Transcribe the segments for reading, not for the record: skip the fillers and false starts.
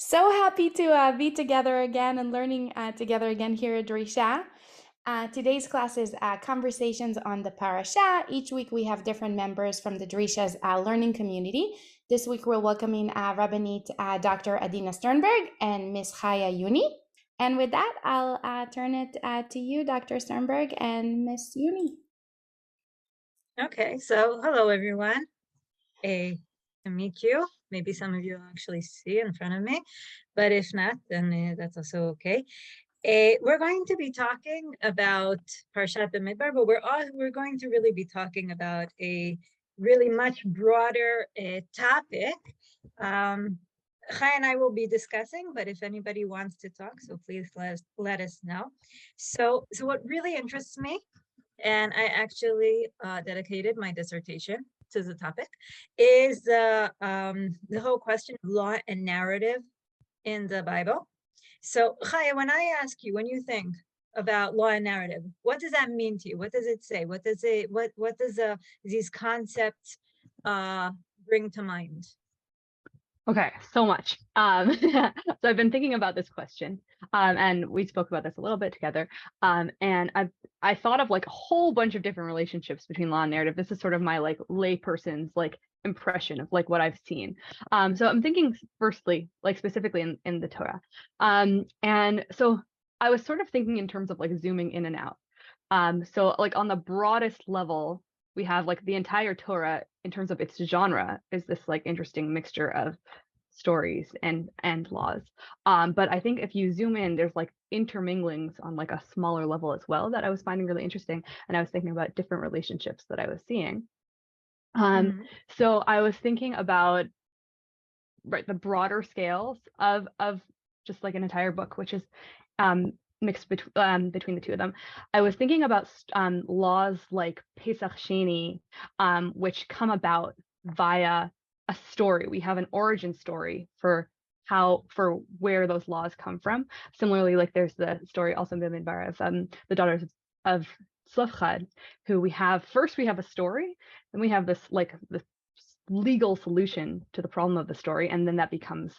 So happy to be together again and learning together again here at Drisha. Today's class is conversations on the Parashah. Each week we have different members from the Drisha's learning community. This week we're welcoming Rabbanit Dr. Adina Sternberg and Miss Chaya Juni. And with that, I'll turn it to you, Dr. Sternberg and Miss Juni. Okay, so hello everyone. To meet you. Maybe some of you will actually see in front of me, but if not, then that's also okay. We're going to be talking about Parashat Bemidbar, but we're going to really be talking about a really much broader topic. Chaya and I will be discussing, but if anybody wants to talk, so please let us know. So what really interests me, and I actually dedicated my dissertation to the topic, is the whole question of law and narrative in the Bible. So, Chaya, when I ask you, when you think about law and narrative, what does that mean to you? What does it say? What does these concepts bring to mind? Okay, so much. So I've been thinking about this question, and we spoke about this a little bit together. And I thought of like a whole bunch of different relationships between law and narrative. This is sort of my like layperson's like impression of like what I've seen. So I'm thinking firstly, like specifically in the Torah. And so I was sort of thinking in terms of like zooming in and out. So like on the broadest level, we have like the entire Torah in terms of its genre is this like interesting mixture of stories and laws. But I think if you zoom in, there's like interminglings on like a smaller level as well that I was finding really interesting. And I was thinking about different relationships that I was seeing. So I was thinking about the broader scales of just like an entire book, which is mixed between the two of them. I was thinking about laws like Pesach Sheni, which come about via a story. We have an origin story for where those laws come from. Similarly, like there's the story also in Bemidbar of the daughters of Tzlofchad, who we have a story, and we have this legal solution to the problem of the story, and then that becomes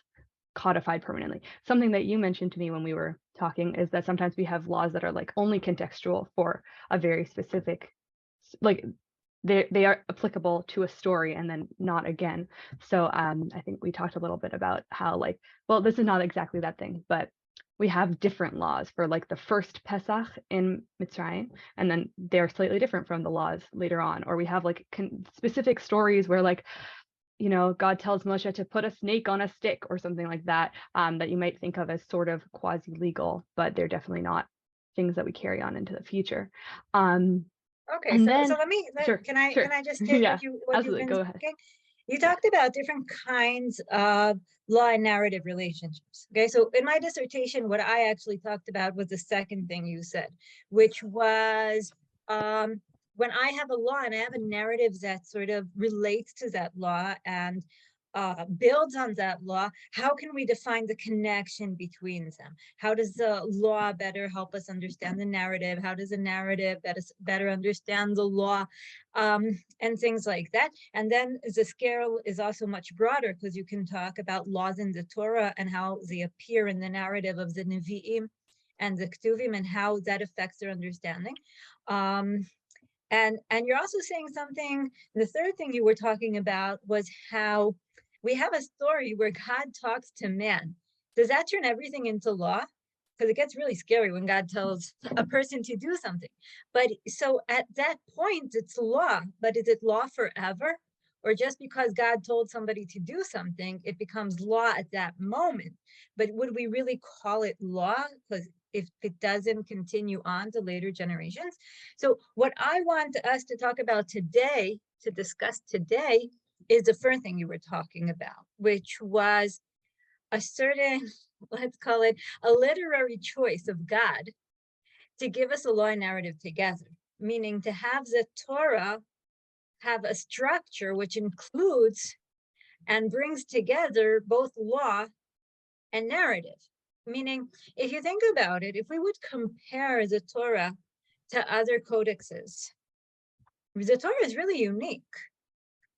codified permanently. Something that you mentioned to me when we were talking is that sometimes we have laws that are like only contextual for a very specific, like they are applicable to a story and then not again. So I think we talked a little bit about how like, well, this is not exactly that thing, but we have different laws for like the first Pesach in Mitzrayim, and then they're slightly different from the laws later on. Or we have like specific stories where like, you know, God tells Moshe to put a snake on a stick or something like that, that you might think of as sort of quasi-legal, but they're definitely not things that we carry on into the future. Okay, so let me, sure, can I just take yeah, what you've been go ahead. talking? You talked about different kinds of law and narrative relationships. Okay, so in my dissertation, what I actually talked about was the second thing you said, which was when I have a law and I have a narrative that sort of relates to that law and builds on that law, how can we define the connection between them? How does the law better help us understand the narrative? How does the narrative better understand the law? And things like that. And then the scale is also much broader because you can talk about laws in the Torah and how they appear in the narrative of the Nevi'im and the Ketuvim and how that affects their understanding. And you're also saying something, the third thing you were talking about was how we have a story where God talks to man. Does that turn everything into law? Because it gets really scary when God tells a person to do something. But so at that point, it's law, but is it law forever? Or just because God told somebody to do something, it becomes law at that moment. But would we really call it law? Because if it doesn't continue on to later generations. So what I want us to talk about today, to discuss today, is the first thing you were talking about, which was a certain, let's call it a literary choice of God to give us a law and narrative together, meaning to have the Torah have a structure which includes and brings together both law and narrative. Meaning, if you think about it, if we would compare the Torah to other codexes, the Torah is really unique.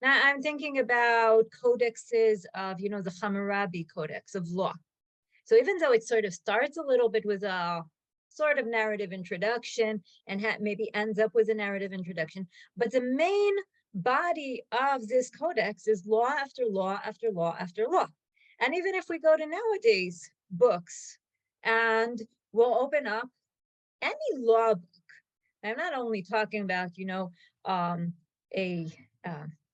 Now, I'm thinking about codexes of, the Hammurabi Codex of law. So even though it sort of starts a little bit with a sort of narrative introduction and maybe ends up with a narrative introduction, but the main body of this codex is law after law after law after law. And even if we go to nowadays books and we'll open up any law book, I'm not only talking about,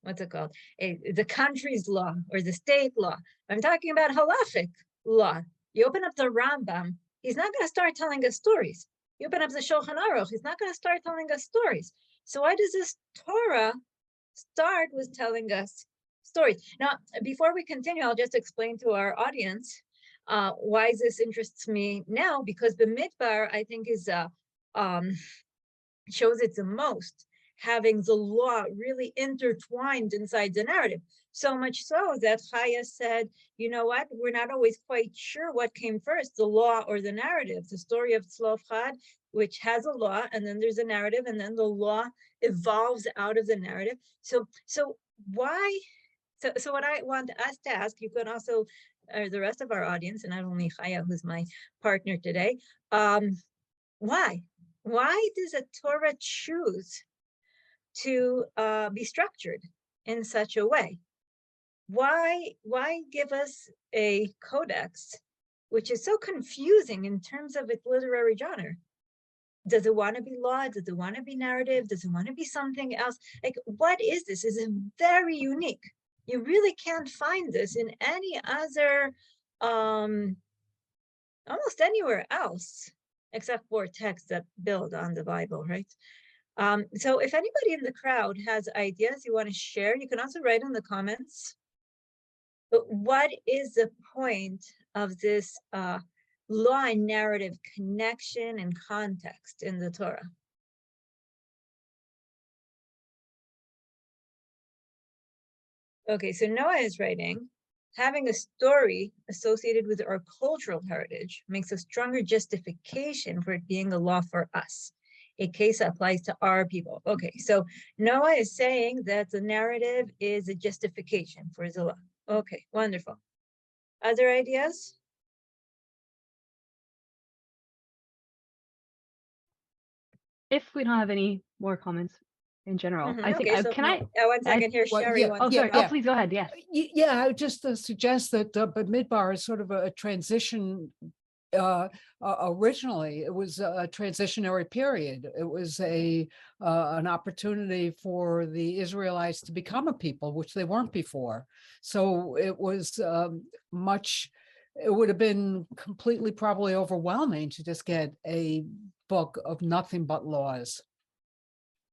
what's it called? The country's law or the state law. I'm talking about halachic law. You open up the Rambam, he's not going to start telling us stories. You open up the Shulchan Aruch, he's not going to start telling us stories. So why does this Torah start with telling us stories? Now, before we continue, I'll just explain to our audience why this interests me now, because Bemidbar, I think, is shows it the most, having the law really intertwined inside the narrative. So much so that Chaya said, you know what, we're not always quite sure what came first, the law or the narrative. The story of Tzlofchad, which has a law, and then there's a narrative, and then the law evolves out of the narrative. So why? So what I want us to ask, you could also, or the rest of our audience, and not only Chaya, who's my partner today, why? Why does a Torah choose to be structured in such a way? Why give us a codex which is so confusing in terms of its literary genre? Does it want to be law? Does it want to be narrative? Does it want to be something else? Like, what is this? This is very unique. You really can't find this in any other, almost anywhere else, except for texts that build on the Bible, right? So if anybody in the crowd has ideas you want to share, you can also write in the comments. But what is the point of this law and narrative connection and context in the Torah? Okay, so Noah is writing, having a story associated with our cultural heritage makes a stronger justification for it being a law for us. A case applies to our people. Okay, so Noah is saying that the narrative is a justification for the law. Okay, wonderful. Other ideas? If we don't have any more comments in general, I think, Okay, so can I? 1 second here, well, Sherry yeah, wants Oh, to sorry. talk. Oh, please go ahead. Yes. Yeah, I would just suggest that Bemidbar is sort of a transition. Originally, it was a transitionary period. It was an opportunity for the Israelites to become a people, which they weren't before. So it was it would have been completely probably overwhelming to just get a book of nothing but laws.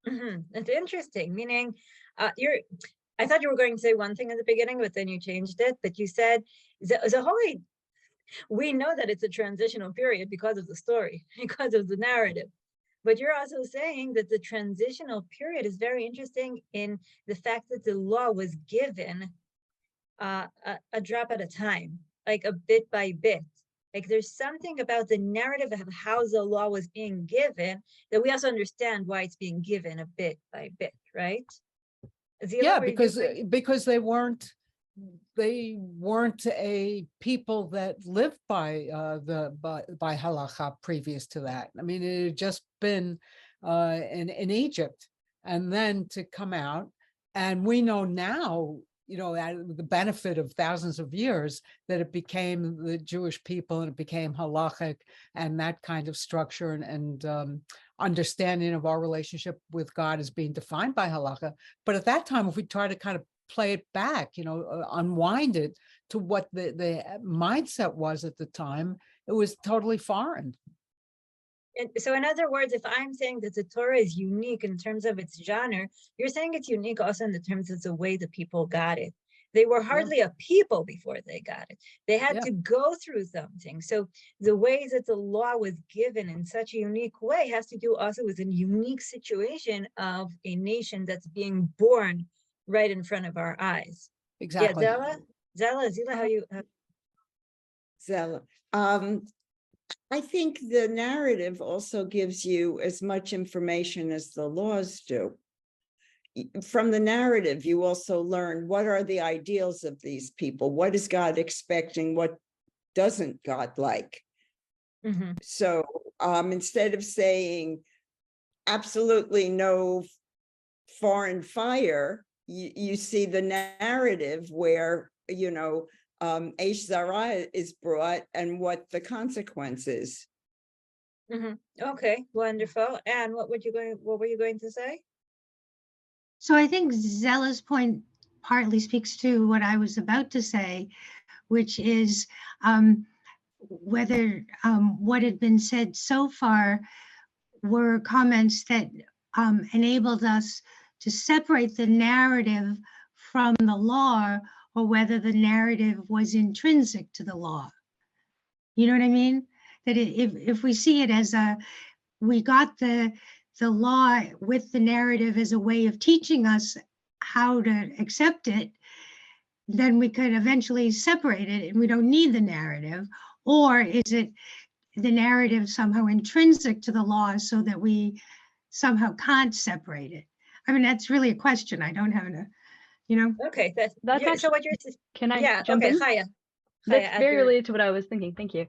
It's interesting, meaning I thought you were going to say one thing in the beginning, but then you changed it. But you said the whole, we know that it's a transitional period because of the story, because of the narrative. But you're also saying that the transitional period is very interesting in the fact that the law was given a drop at a time, like a bit by bit. Like there's something about the narrative of how the law was being given that we also understand why it's being given a bit by bit, right? Zila, Yeah, because they weren't a people that lived by by halacha previous to that. I mean, it had just been in Egypt, and then to come out, and we know now, the benefit of thousands of years, that it became the Jewish people, and it became halachic, and that kind of structure and understanding of our relationship with God is being defined by halacha. But at that time, if we try to kind of play it back, unwind it to what the mindset was at the time, it was totally foreign. And so in other words, if I'm saying that the Torah is unique in terms of its genre, you're saying it's unique also in the terms of the way the people got it. They were hardly a people before they got it. They had to go through something. So the way that the law was given in such a unique way has to do also with a unique situation of a nation that's being born right in front of our eyes. Exactly. Yeah, Zila, how you? Zella. I think the narrative also gives you as much information as the laws do. From the narrative, you also learn what are the ideals of these people. What is God expecting? What doesn't God like. Mhm. So instead of saying absolutely no foreign fire, you see the narrative where, Eish Zara is brought and what the consequence is. Mhm. Okay, wonderful. And what were you going to say? So I think Zella's point partly speaks to what I was about to say, which is whether what had been said so far were comments that enabled us to separate the narrative from the law, or whether the narrative was intrinsic to the law. You know what I mean? That if we see it as we got the law with the narrative as a way of teaching us how to accept it, then we could eventually separate it and we don't need the narrative. Or is it the narrative somehow intrinsic to the law so that we somehow can't separate it? I mean, that's really a question. I don't have a, Okay, That's so what actually, you're can I yeah, jump okay, in? Chaya. That's add very your related to what I was thinking. Thank you.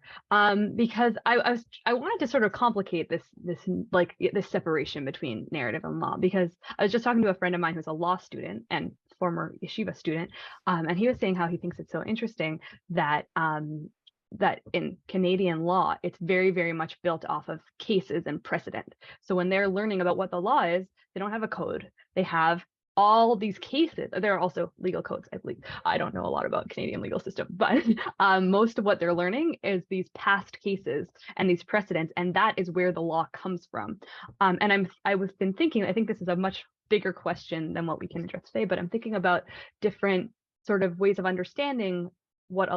Because I wanted to sort of complicate this separation between narrative and law, because I was just talking to a friend of mine who's a law student and former yeshiva student, and he was saying how he thinks it's so interesting that that in Canadian law, it's very, very much built off of cases and precedent. So when they're learning about what the law is, they don't have a code. They have all these cases. There are also legal codes, I believe. I don't know a lot about Canadian legal system, but most of what they're learning is these past cases and these precedents, and that is where the law comes from. And I've been thinking, I think this is a much bigger question than what we can address today, but I'm thinking about different sort of ways of understanding what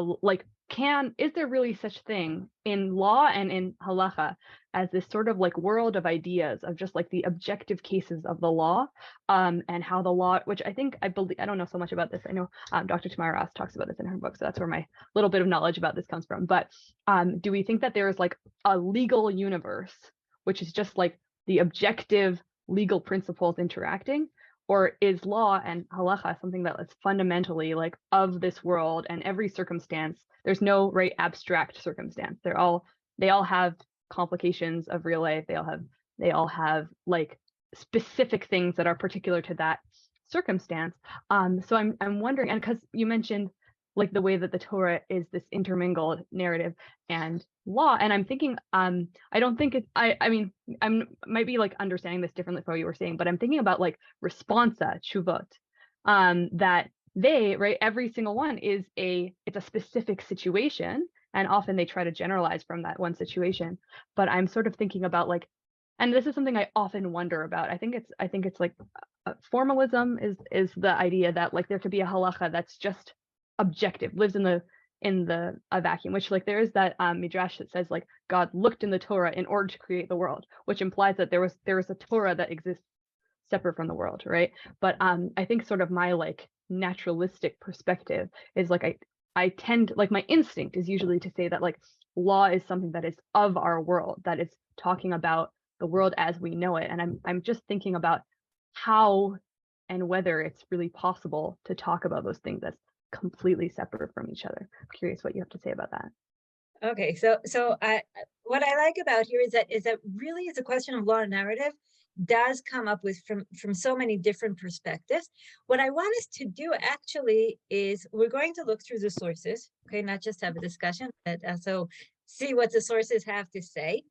is there really such thing in law and in halacha as this sort of like world of ideas of just like the objective cases of the law, and how the law, which I believe, I don't know so much about this. I know Dr. Tamara Ross talks about this in her book, so that's where my little bit of knowledge about this comes from. But do we think that there is like a legal universe, which is just like the objective legal principles interacting? Or is law and halacha something that is fundamentally like of this world, and every circumstance, there's no abstract circumstance. They all have complications of real life. They all have like specific things that are particular to that circumstance. So I'm wondering, and because you mentioned like the way that the Torah is this intermingled narrative and law, and I'm thinking, I don't think it's, I mean, might be like understanding this differently from what you were saying, but I'm thinking about like responsa, tshuvot, that every single one it's a specific situation, and often they try to generalize from that one situation. But I'm sort of thinking about like, and this is something I often wonder about. I think it's like formalism is the idea that like there could be a halacha that's just objective, lives in a vacuum, which like there is that midrash that says like God looked in the Torah in order to create the world, which implies that there was a Torah that exists separate from the world, right? But I think sort of my like naturalistic perspective is like I tend, like my instinct is usually to say that like law is something that is of our world, that is talking about the world as we know it. And I'm just thinking about how and whether it's really possible to talk about those things as completely separate from each other. I'm curious what you have to say about that. Okay, so what I like about here is that really is a question of law and narrative does come up with from so many different perspectives. What I want us to do actually is we're going to look through the sources, okay, not just have a discussion, but also see what the sources have to say.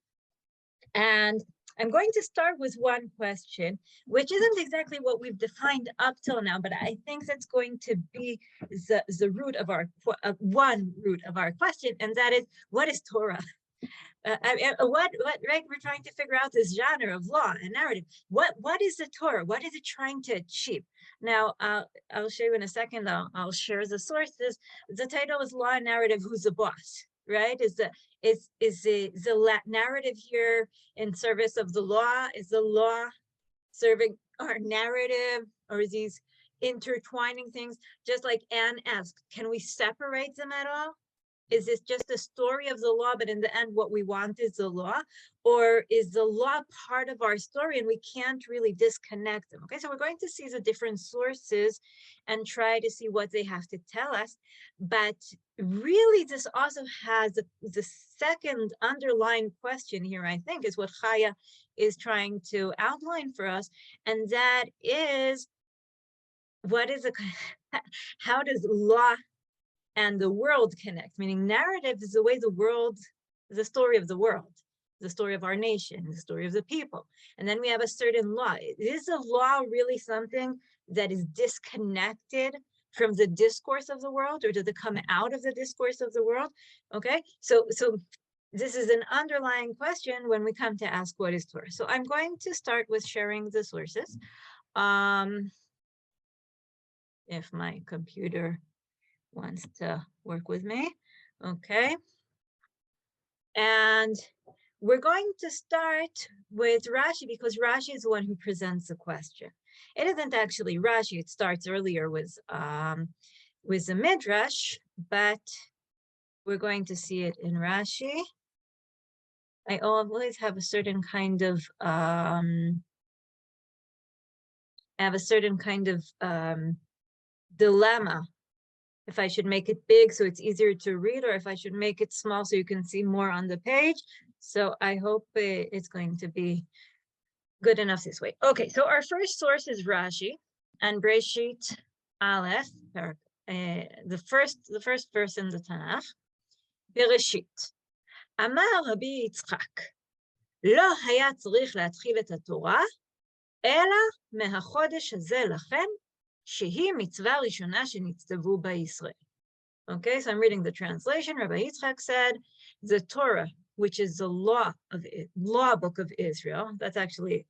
And I'm going to start with one question, which isn't exactly what we've defined up till now, but I think that's going to be the root of our one root of our question, and that is, what is Torah? What right? We're trying to figure out this genre of law and narrative. What is the Torah? What is it trying to achieve? Now, I'll show you in a second. I'll share the sources. The title is Law and Narrative. Who's the boss? Right? Is the narrative here in service of the law? Is the law serving our narrative, or is these intertwining things? Just like Anne asked, can we separate them at all? Is this just a story of the law, but in the end, what we want is the law? Or is the law part of our story and we can't really disconnect them? Okay, so we're going to see the different sources and try to see what they have to tell us. But really, this also has the second underlying question here, I think, is what Chaya is trying to outline for us. And that is, how does law and the world connect? Meaning narrative is the way the world, the story of the world, the story of our nation, the story of the people. And then we have a certain law. Is the law really something that is disconnected from the discourse of the world, or does it come out of the discourse of the world? Okay, so this is an underlying question when we come to ask what is Torah. So I'm going to start with sharing the sources. If my computer wants to work with me, okay. And we're going to start with Rashi because Rashi is the one who presents the question. It isn't actually Rashi, it starts earlier with the Midrash, but we're going to see it in Rashi. I always have a certain kind of dilemma if I should make it big so it's easier to read, or if I should make it small so you can see more on the page. So I hope it's going to be good enough this way. Okay, so our first source is Rashi and Breshit Aleph, the first verse in the Tanakh. Bereshit. Amar Rabbi Yitzchak, לא היה צריך להתחיל את התורה, אלא מהחודש הזה לכם, שהיא מצווה ראשונה שנצטוו בישראל. Okay, so I'm reading the translation. Rabbi Yitzchak said, the Torah, which is the law book of Israel, that's actually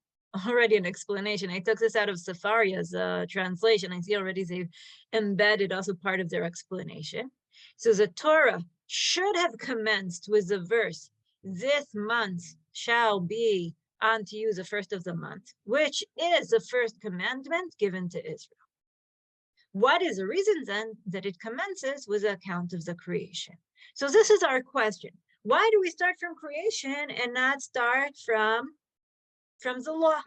already an explanation. I took this out of Safaria's translation. I see already they've embedded also part of their explanation. So the Torah should have commenced with the verse, this month shall be unto you the first of the month, which is the first commandment given to Israel. What is the reason then that it commences with the account of the creation? So this is our question. Why do we start from creation and not start from the law?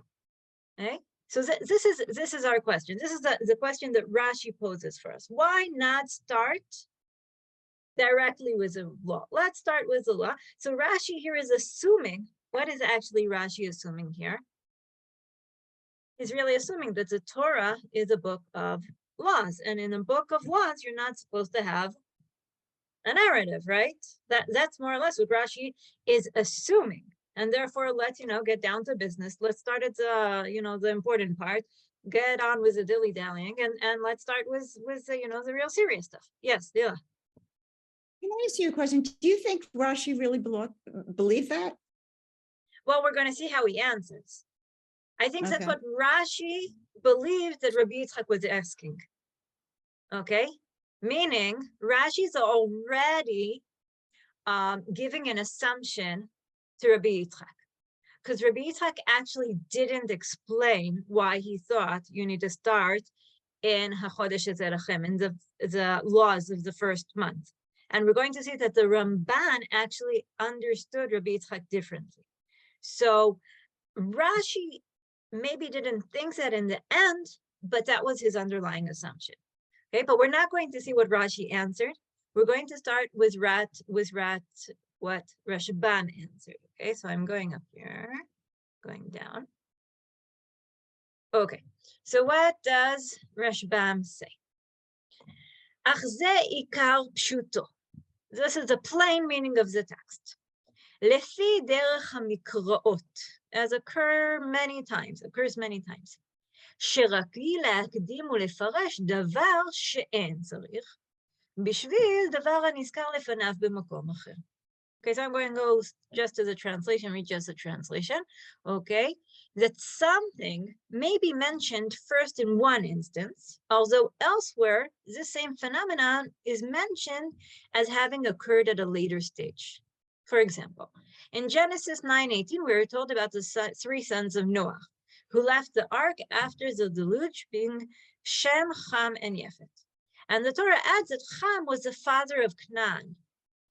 Okay? So this is our question. This is the question that Rashi poses for us. Why not start directly with the law? Let's start with the law. So Rashi here is assuming, what is actually Rashi assuming here? He's really assuming that the Torah is a book of laws, and in a book of laws you're not supposed to have a narrative, right? That's more or less what Rashi is assuming, and therefore let's get down to business. Let's start at the important part, get on with the dilly-dallying, and let's start with the real serious stuff. Yes, yeah. Can I ask you a question? Do you think Rashi really believed that? Well, we're going to see how he answers. I think that's what Rashi believed that Rabbi Yitzchak was asking. Okay? Meaning, Rashi's already giving an assumption to Rabbi Yitzchak. Because Rabbi Yitzchak actually didn't explain why he thought you need to start in HaChodesh Ezerachem, in the laws of the first month. And we're going to see that the Ramban actually understood Rabbi Yitzchak differently. So Rashi maybe didn't think that in the end, but that was his underlying assumption. Okay, but we're not going to see what Rashi answered. We're going to start with what Rashban answered. Okay, so I'm going up here, going down. Okay, so what does Rashban say? Ach ze ikar pshuto. This is the plain meaning of the text. Lefi derech hamikraot, as occurs many times. שרק להקדים ולפרש דבר שאין צריך, בשביל דבר הנזכר לפניו במקום אחר. Okay, so I'm going to go just to the translation, read just the translation. Okay, that something may be mentioned first in one instance, although elsewhere, this same phenomenon is mentioned as having occurred at a later stage. For example, in Genesis 9:18, we are told about the three sons of Noah, who left the ark after the deluge, being Shem, Ham, and Yefet. And the Torah adds that Ham was the father of Canaan.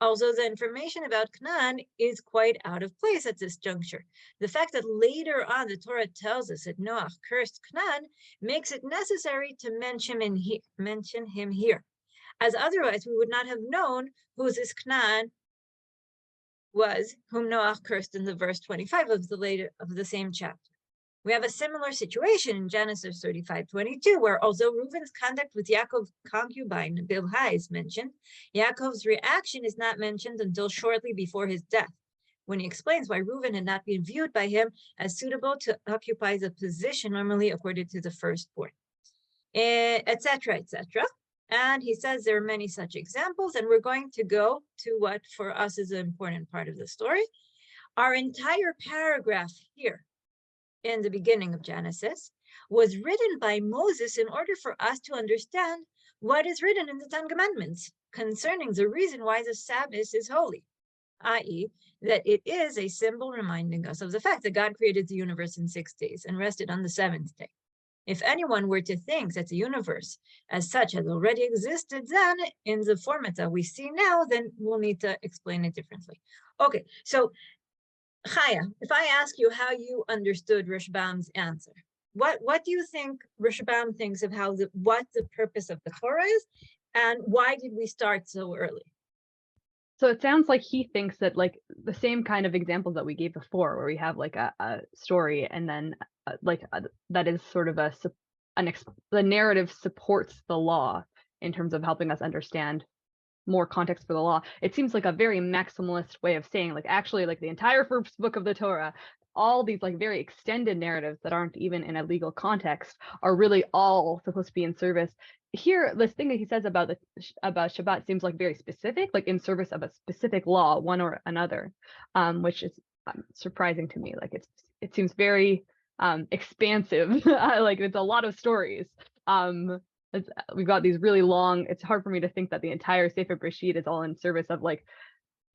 Also, the information about Canaan is quite out of place at this juncture. The fact that later on the Torah tells us that Noah cursed Canaan makes it necessary to mention him here, as otherwise we would not have known who this Canaan was, whom Noah cursed in the verse 25 of the same chapter. We have a similar situation in Genesis 35:22, where although Reuben's conduct with Yaakov's concubine Bilhah is mentioned, Yaakov's reaction is not mentioned until shortly before his death, when he explains why Reuben had not been viewed by him as suitable to occupy the position normally accorded to the firstborn, etc., etc. And he says there are many such examples, and we're going to go to what for us is an important part of the story. Our entire paragraph here in the beginning of Genesis was written by Moses in order for us to understand what is written in the Ten Commandments concerning the reason why the Sabbath is holy, i.e., that it is a symbol reminding us of the fact that God created the universe in 6 days and rested on the seventh day. If anyone were to think that the universe as such has already existed then in the format that we see now, then we'll need to explain it differently. Okay, so Chaya, if I ask you how you understood Rashbam's answer, what do you think Rashbam thinks of what the purpose of the Torah is, and why did we start so early? So it sounds like he thinks that like the same kind of examples that we gave before, where we have like a story and then that is sort of the narrative supports the law in terms of helping us understand more context for the law. It seems like a very maximalist way of saying, like, actually, like the entire first book of the Torah, all these like very extended narratives that aren't even in a legal context are really all supposed to be in service. Here, this thing that he says about Shabbat seems like very specific, like in service of a specific law, one or another, which is surprising to me. Like it seems very expansive. Like it's a lot of stories. We've got these really long, it's hard for me to think that the entire Sefer Breshit is all in service of like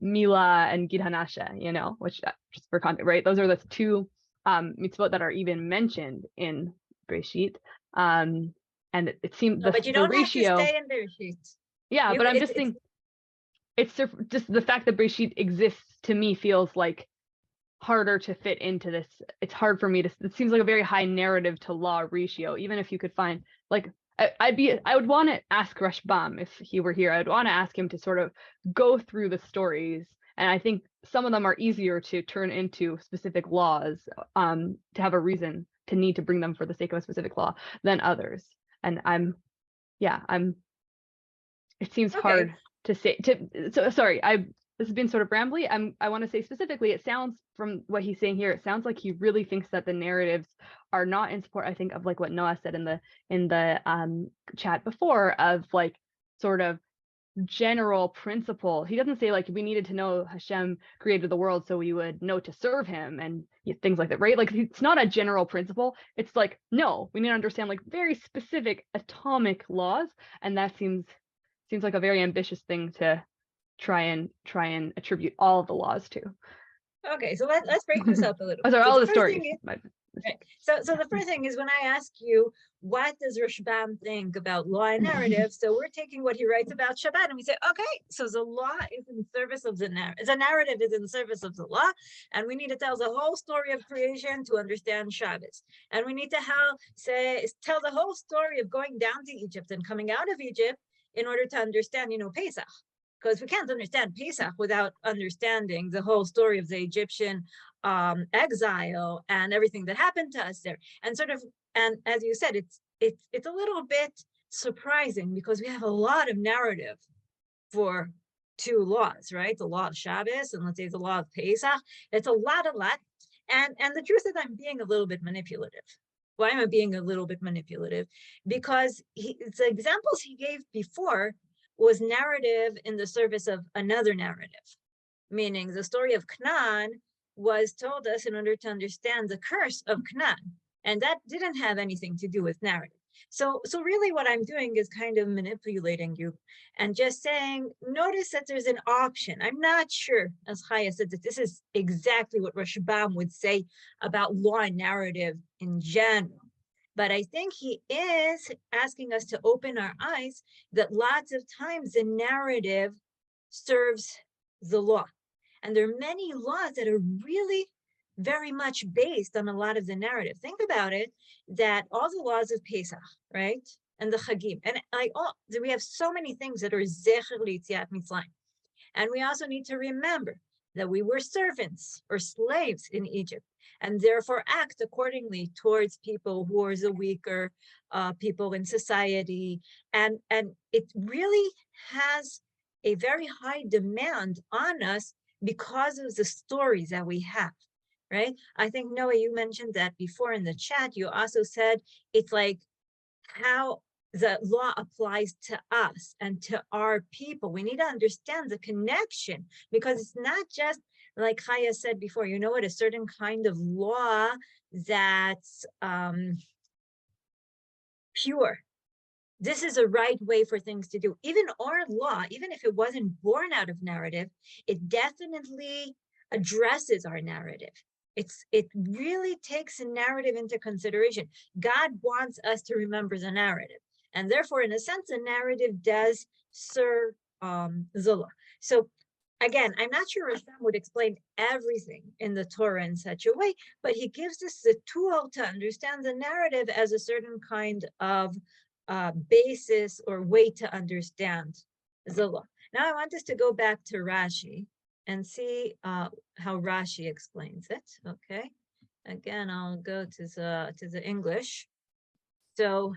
Mila and Gid Hanashe, you know, which just for context, right? Those are the two mitzvot that are even mentioned in Breshit. And it seems but you don't ratio, have to stay in Breshit. Yeah, but I'm just thinking, it's just the fact that Breshit exists to me feels like harder to fit into this. It's hard for me to, it seems like a very high narrative to law ratio, even if you could find like, I would want to ask Rashbam if he were here. I'd want to ask him to sort of go through the stories, and I think some of them are easier to turn into specific laws, to have a reason to need to bring them for the sake of a specific law than others. And it seems hard to say. So sorry, this has been sort of rambly. I want to say specifically, it sounds from what he's saying here, it sounds like he really thinks that the narratives are not in support, I think, of like what Noah said in the chat before, of like sort of general principle. He doesn't say like we needed to know Hashem created the world so we would know to serve him and things like that, right? Like it's not a general principle. It's like, no, we need to understand like very specific atomic laws, and that seems like a very ambitious thing to try and attribute all of the laws to. Okay, so let's break this up a little. Those are all the stories. Right. So the first thing is when I ask you, what does Rashbam think about law and narrative? So we're taking what he writes about Shabbat and we say, okay, so the law is in service of the narrative. The narrative is in service of the law, and we need to tell the whole story of creation to understand Shabbos. And we need to tell the whole story of going down to Egypt and coming out of Egypt in order to understand, Pesach. Because we can't understand Pesach without understanding the whole story of the Egyptian exile and everything that happened to us there. And as you said, it's a little bit surprising because we have a lot of narrative for two laws, right? The law of Shabbos and let's say the law of Pesach. It's a lot. And the truth is I'm being a little bit manipulative. Why am I being a little bit manipulative? Because the examples he gave before was narrative in the service of another narrative, meaning the story of Canaan was told us in order to understand the curse of Canaan, and that didn't have anything to do with narrative. So really what I'm doing is kind of manipulating you and just saying, notice that there's an option. I'm not sure, as Chaya said, that this is exactly what Rashbam would say about law and narrative in general. But I think he is asking us to open our eyes that lots of times the narrative serves the law. And there are many laws that are really very much based on a lot of the narrative. Think about it, that all the laws of Pesach, right? And the Chagim, and we have so many things that are Zecher L'Yetziat Mitzrayim. And we also need to remember that we were servants or slaves in Egypt, and therefore act accordingly towards people who are the weaker people in society. And it really has a very high demand on us because of the stories that we have, right? I think, Noah, you mentioned that before in the chat. You also said it's like how the law applies to us and to our people. We need to understand the connection, because it's not just like Chaya said before, you know what, a certain kind of law that's pure. This is a right way for things to do. Even our law, even if it wasn't born out of narrative, it definitely addresses our narrative. It really takes a narrative into consideration. God wants us to remember the narrative. And therefore, in a sense, the narrative does serve the law. So again, I'm not sure Hashem would explain everything in the Torah in such a way, but he gives us the tool to understand the narrative as a certain kind of basis or way to understand the law. Now I want us to go back to Rashi and see how Rashi explains it. Okay, again, I'll go to the English. So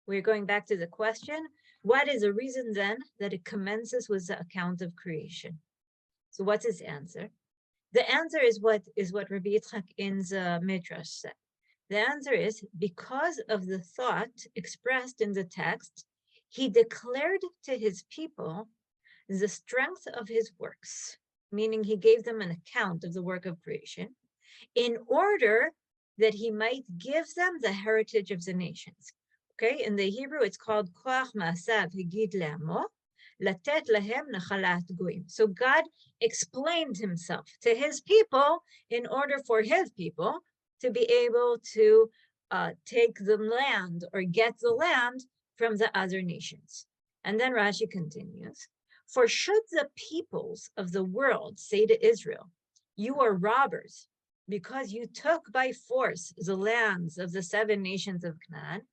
we're going back to the question: what is the reason then that it commences with the account of creation? So what's his answer? The answer is what Rabbi Yitzchak in the Midrash said. The answer is because of the thought expressed in the text, he declared to his people the strength of his works, meaning he gave them an account of the work of creation, in order that he might give them the heritage of the nations. Okay, in the Hebrew, it's called Koach Ma'asav Higid Le'amo, Latet Lahem Nachalat Goyim. So God explained himself to his people in order for his people to be able to take the land or get the land from the other nations. And then Rashi continues, for should the peoples of the world say to Israel, you are robbers because you took by force the lands of the 7 nations of Canaan,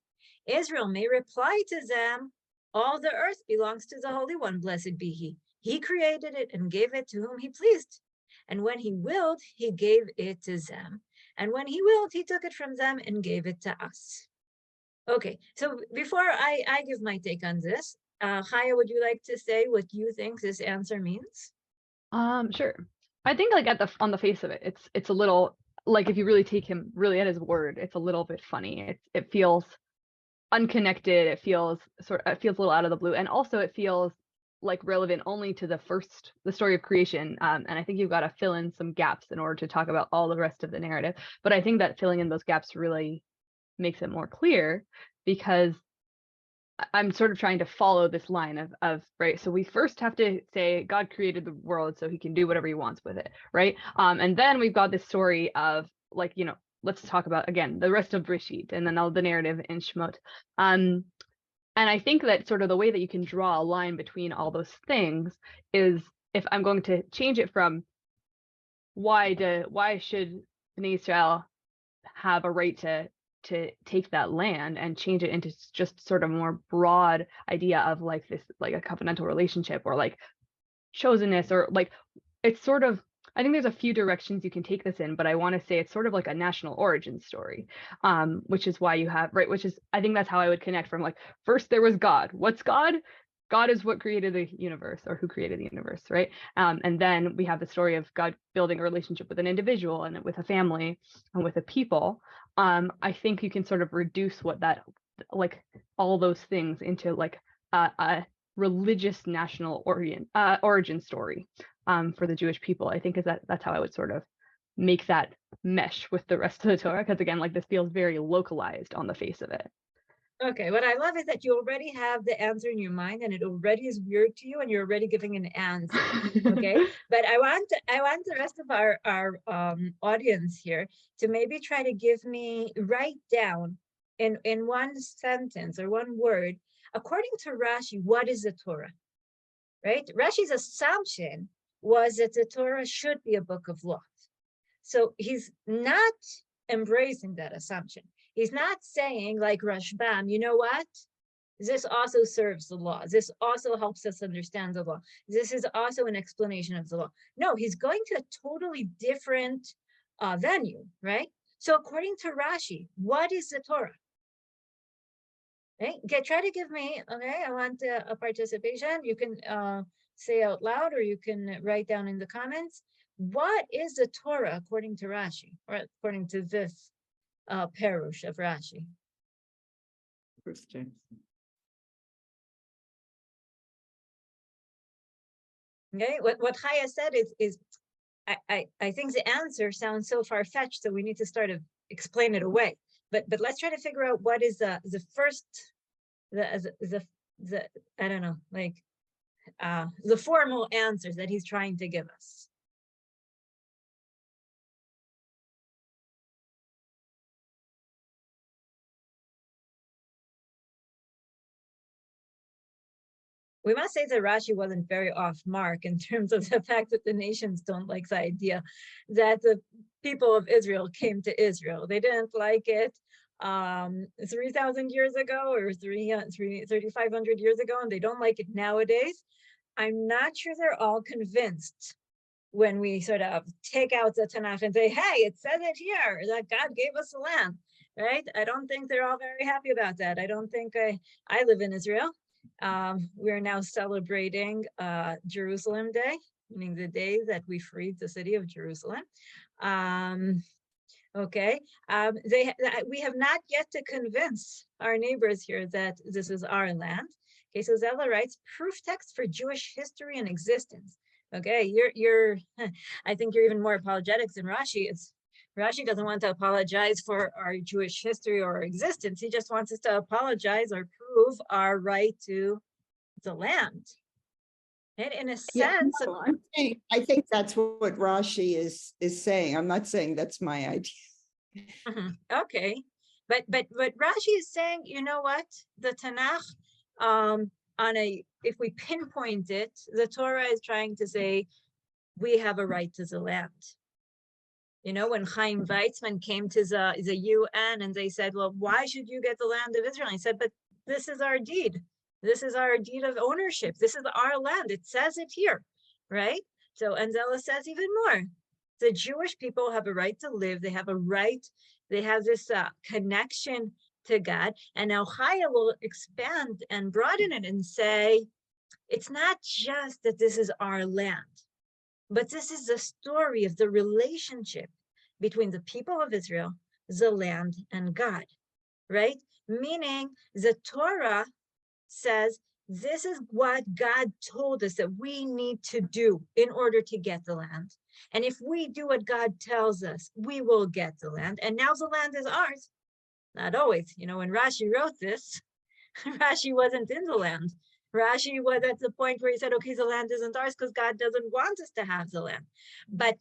Israel may reply to them, all the earth belongs to the Holy One, blessed be he. He created it and gave it to whom he pleased. And when he willed, he gave it to them. And when he willed, he took it from them and gave it to us. Okay, so before I give my take on this, Chaya, would you like to say what you think this answer means? Sure. I think like on the face of it, it's a little, like if you really take him really at his word, it's a little bit funny. It feels unconnected. It feels a little out of the blue, and also it feels like relevant only to the story of creation. And I think you've got to fill in some gaps in order to talk about all the rest of the narrative. But I think that filling in those gaps really makes it more clear, because I'm sort of trying to follow this line of right. So we first have to say God created the world so he can do whatever he wants with it, right? And then we've got this story of like, let's talk about again the rest of Brishit and then all the narrative in Shemot. And I think that sort of the way that you can draw a line between all those things is, if I'm going to change it from why should Bnei Israel have a right to take that land, and change it into just sort of more broad idea of like this, like a covenantal relationship or like chosenness, or like it's sort of, I think there's a few directions you can take this in, but I want to say it's sort of like a national origin story, which is why you have, right, which is, I think that's how I would connect from like, first there was God. What's God? God is what created the universe, or who created the universe, right? And then we have the story of God building a relationship with an individual and with a family and with a people. I think you can sort of reduce what that, like all those things into like a religious national origin story for the Jewish people. I think that's how I would sort of make that mesh with the rest of the Torah, because again, like this feels very localized on the face of it. Okay, what I love is that you already have the answer in your mind, and it already is weird to you, and you're already giving an answer. Okay, but I want the rest of our audience here to maybe try to write down in one sentence or one word, according to Rashi, what is the Torah? Right? Rashi's assumption was that the Torah should be a book of laws. So he's not embracing that assumption. He's not saying, like Rashbam, you know what? This also serves the law. This also helps us understand the law. This is also an explanation of the law. No, he's going to a totally different venue, right? So according to Rashi, what is the Torah? Okay, try to give me, okay, I want a participation. You can say out loud or you can write down in the comments. What is the Torah according to Rashi, or according to this parush of Rashi? Okay, what Chaya said is I think the answer sounds so far-fetched, so we need to start to explain it away. But let's try to figure out what is the first, the I don't know, like the formal answers that he's trying to give us. We must say that Rashi wasn't very off mark in terms of the fact that the nations don't like the idea that the people of Israel came to Israel. They didn't like it 3,000 years ago or 3,500 years ago, and they don't like it nowadays. I'm not sure they're all convinced when we sort of take out the Tanakh and say, hey, it says it here that God gave us the land, right? I don't think they're all very happy about that. I don't think I live in Israel. We're now celebrating Jerusalem Day, meaning the day that we freed the city of Jerusalem. Okay, we have not yet to convince our neighbors here that this is our land. Okay, so Zella writes, proof text for Jewish history and existence. Okay, you're I think you're even more apologetic than Rashi. Rashi doesn't want to apologize for our Jewish history or our existence. He just wants us to apologize or prove our right to the land. And in a sense, no, I think that's what Rashi is saying. I'm not saying that's my idea. Okay, but Rashi is saying, you know what? The Tanakh, if we pinpoint it, the Torah is trying to say we have a right to the land. You know, when Chaim Weizmann came to the UN and they said, well, why should you get the land of Israel? He said, but this is our deed. This is our deed of ownership. This is our land. It says it here, right? So Anzela says even more. The Jewish people have a right to live. They have a right. They have this connection to God. And now Chaya will expand and broaden it and say, it's not just that this is our land, but this is the story of the relationship between the people of Israel, the land, and God, right? Meaning the Torah says, this is what God told us that we need to do in order to get the land. And if we do what God tells us, we will get the land. And now the land is ours. Not always. You know, when Rashi wrote this, Rashi wasn't in the land. Rashi was at the point where he said, okay, the land isn't ours because God doesn't want us to have the land. But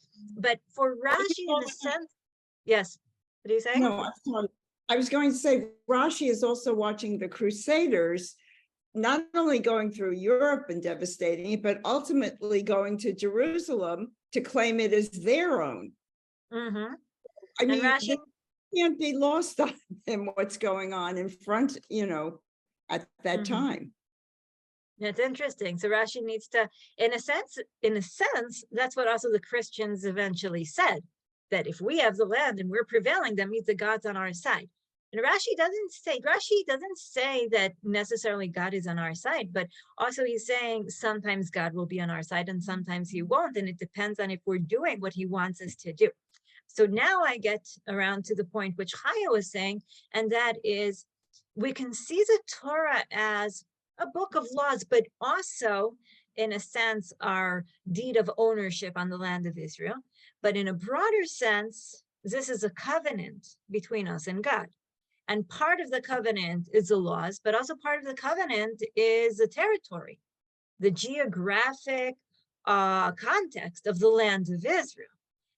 for Rashi, in a sense, yes. What are you saying? No, I was going to say Rashi is also watching the Crusaders, not only going through Europe and devastating it, but ultimately going to Jerusalem to claim it as their own. Mm-hmm. I mean, Rashi can't be lost on him what's going on in front, you know, at that time. That's interesting. So Rashi needs to, in a sense, that's what also the Christians eventually said, that if we have the land and we're prevailing, that means the God's on our side. And Rashi doesn't say that necessarily God is on our side, but also he's saying sometimes God will be on our side and sometimes he won't. And it depends on if we're doing what he wants us to do. So now I get around to the point which Chaya was saying, and that is we can see the Torah as a book of laws, but also, in a sense, our deed of ownership on the land of Israel. But in a broader sense, this is a covenant between us and God. And part of the covenant is the laws, but also part of the covenant is the territory, the geographic context of the land of Israel.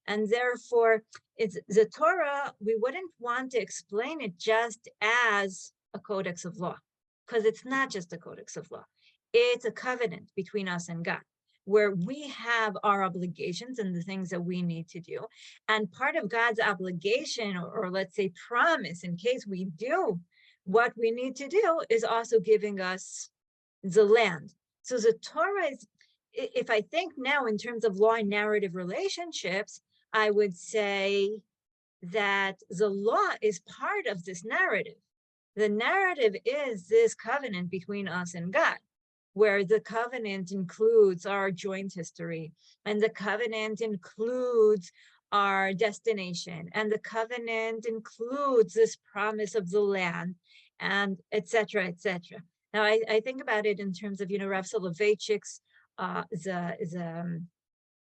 And therefore, it's the Torah, we wouldn't want to explain it just as a codex of law, because it's not just a codex of law. It's a covenant between us and God. where we have our obligations and the things that we need to do. And part of God's obligation, or let's say promise, in case we do what we need to do, is also giving us the land. So the Torah is, if I think now in terms of law and narrative relationships, I would say that the law is part of this narrative. The narrative is this covenant between us and God, where the covenant includes our joint history, and the covenant includes our destination, and the covenant includes this promise of the land, and etc., etc. Now, I think about it in terms of, Rav Soloveitchik's the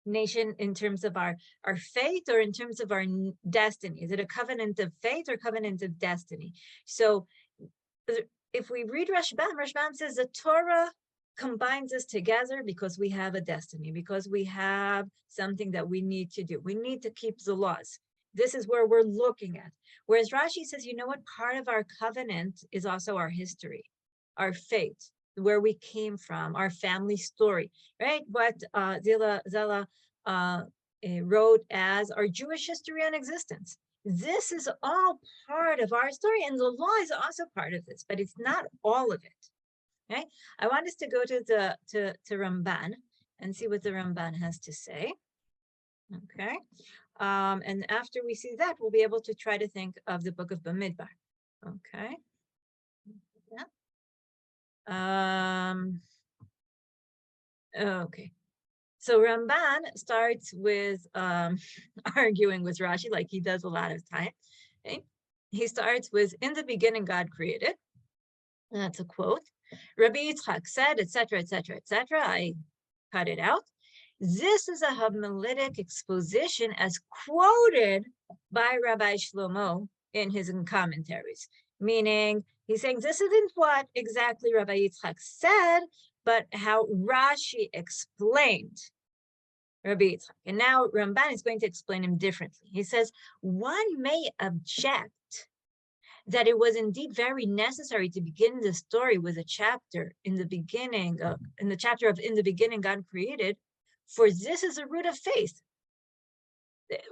nation in terms of our faith, or in terms of our destiny. Is it a covenant of faith or covenant of destiny? So if we read Rashbam says the Torah combines us together because we have a destiny, because we have something that we need to do. We need to keep the laws. This is where we're looking at. Whereas Rashi says, you know what, part of our covenant is also our history, our faith, where we came from, our family story, right? What Zela wrote as our Jewish history and existence. This is all part of our story, and the law is also part of this, but it's not all of it. Okay, I want us to go to Ramban and see what the Ramban has to say. Okay, and after we see that, we'll be able to try to think of the book of Bemidbar. Okay. Yeah. Okay. So Ramban starts with arguing with Rashi, like he does a lot of time. Okay? He starts with, in the beginning, God created. And that's a quote. Rabbi Yitzchak said, etc., etc., etc. I cut it out. This is a homiletic exposition as quoted by Rabbi Shlomo in his commentaries. Meaning, he's saying this isn't what exactly Rabbi Yitzchak said, but how Rashi explained Rabbi Yitzchak. And now Ramban is going to explain him differently. He says, one may object that it was indeed very necessary to begin the story with a chapter in the beginning, in the chapter of in the beginning God created, for this is a root of faith.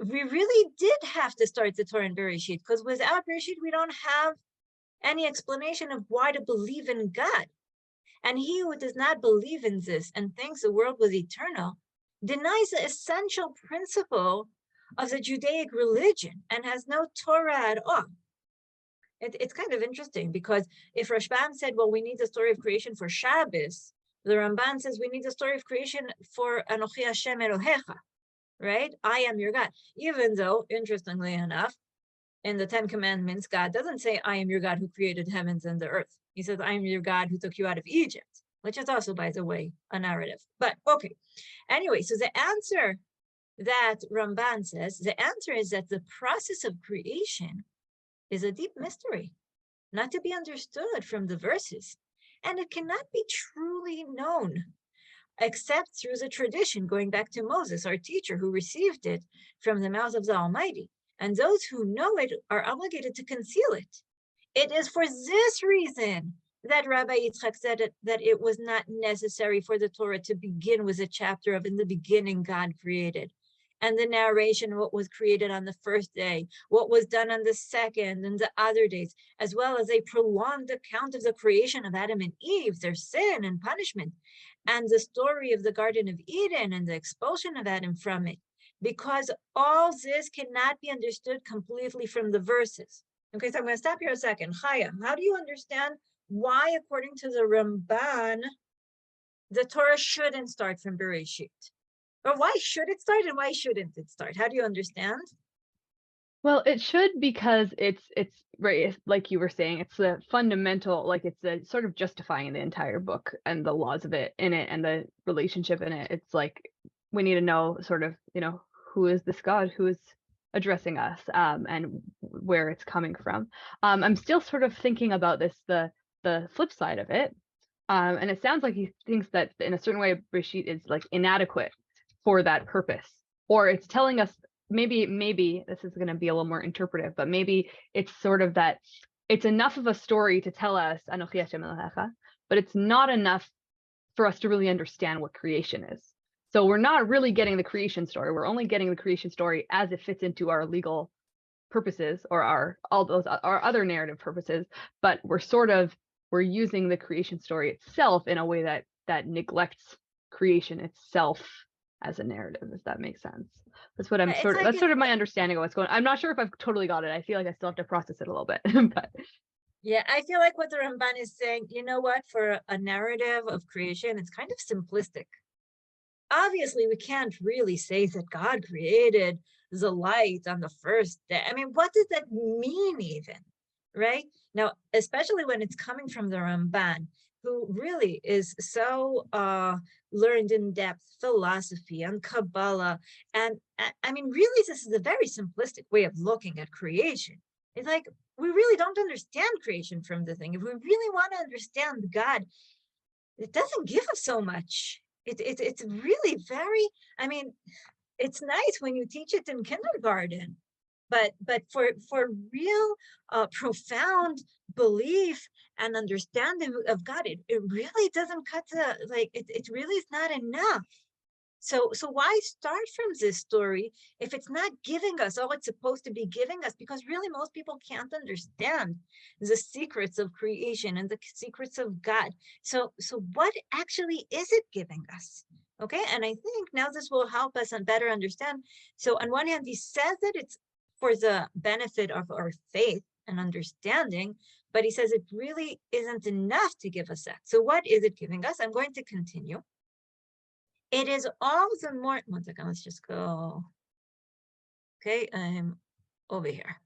We really did have to start the Torah in Bereshit, because without Bereshit, we don't have any explanation of why to believe in God. And he who does not believe in this and thinks the world was eternal denies the essential principle of the Judaic religion and has no Torah at all. It's kind of interesting, because if Rashbam said, well, we need the story of creation for Shabbos, the Ramban says we need the story of creation for Anochi Hashem Elohecha, right? I am your God. Even though, interestingly enough, in the Ten Commandments, God doesn't say, I am your God who created heavens and the earth. He says, I am your God who took you out of Egypt, which is also, by the way, a narrative. But okay. Anyway, so the answer that Ramban says, the answer is that the process of creation is a deep mystery, not to be understood from the verses. And it cannot be truly known except through the tradition, going back to Moses, our teacher, who received it from the mouth of the Almighty. And those who know it are obligated to conceal it. It is for this reason that Rabbi Yitzchak said that it was not necessary for the Torah to begin with a chapter of in the beginning God created, and the narration of what was created on the first day, what was done on the second and the other days, as well as a prolonged account of the creation of Adam and Eve, their sin and punishment, and the story of the Garden of Eden and the expulsion of Adam from it, because all this cannot be understood completely from the verses. Okay, so I'm going to stop here a second. Chaya, how do you understand why, according to the Ramban, the Torah shouldn't start from Bereshit? Or why should it start and why shouldn't it start? How do you understand? Well, it should, because it's right, like you were saying, it's the fundamental, like it's the sort of justifying the entire book and the laws of it in it and the relationship in it. It's like we need to know sort of, who is this God who is addressing us, and where it's coming from. I'm still sort of thinking about this, the flip side of it, and it sounds like he thinks that in a certain way Bereshit is like inadequate for that purpose, or it's telling us maybe this is going to be a little more interpretive, but maybe it's sort of that it's enough of a story to tell us Anochi Hashem Elohecha, but it's not enough for us to really understand what creation is. So we're not really getting the creation story. We're only getting the creation story as it fits into our legal purposes or our other narrative purposes, but we're using the creation story itself in a way that neglects creation itself as a narrative, if that makes sense. That's what It's like that's sort of my understanding of what's going on. I'm not sure if I've totally got it. I feel like I still have to process it a little bit. But yeah, I feel like what the Ramban is saying, you know what, for a narrative of creation, it's kind of simplistic. Obviously, we can't really say that God created the light on the first day. I mean, what does that mean even, right? Now, especially when it's coming from the Ramban, who really is so learned in depth philosophy and Kabbalah. And I mean, really, this is a very simplistic way of looking at creation. It's like, we really don't understand creation from the thing. If we really want to understand God, it doesn't give us so much. It's really very, I mean, it's nice when you teach it in kindergarten, but for real profound belief and understanding of God, it really doesn't cut to, like, it really is not enough. So why start from this story if it's not giving us all it's supposed to be giving us? Because really most people can't understand the secrets of creation and the secrets of God. So what actually is it giving us? Okay, and I think now this will help us and better understand. So on one hand, he says that it's for the benefit of our faith and understanding, but he says it really isn't enough to give us that. So what is it giving us? I'm going to continue. It is all the more, one second, let's just go. Okay, I'm over here.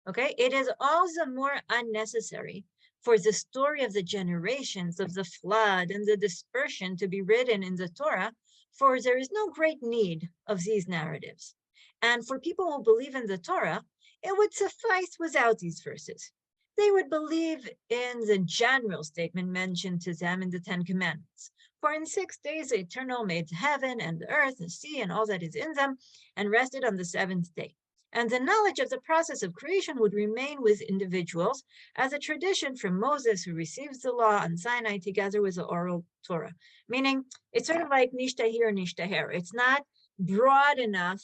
Okay, it is all the more unnecessary for the story of the generations of the flood and the dispersion to be written in the Torah, for there is no great need of these narratives. And for people who believe in the Torah, it would suffice without these verses. They would believe in the general statement mentioned to them in the Ten Commandments. For in 6 days the Eternal made heaven and the earth, the sea, and all that is in them, and rested on the seventh day. And the knowledge of the process of creation would remain with individuals as a tradition from Moses, who receives the law on Sinai together with the oral Torah. Meaning, it's sort of like nishtahir, nishtaher. It's not broad enough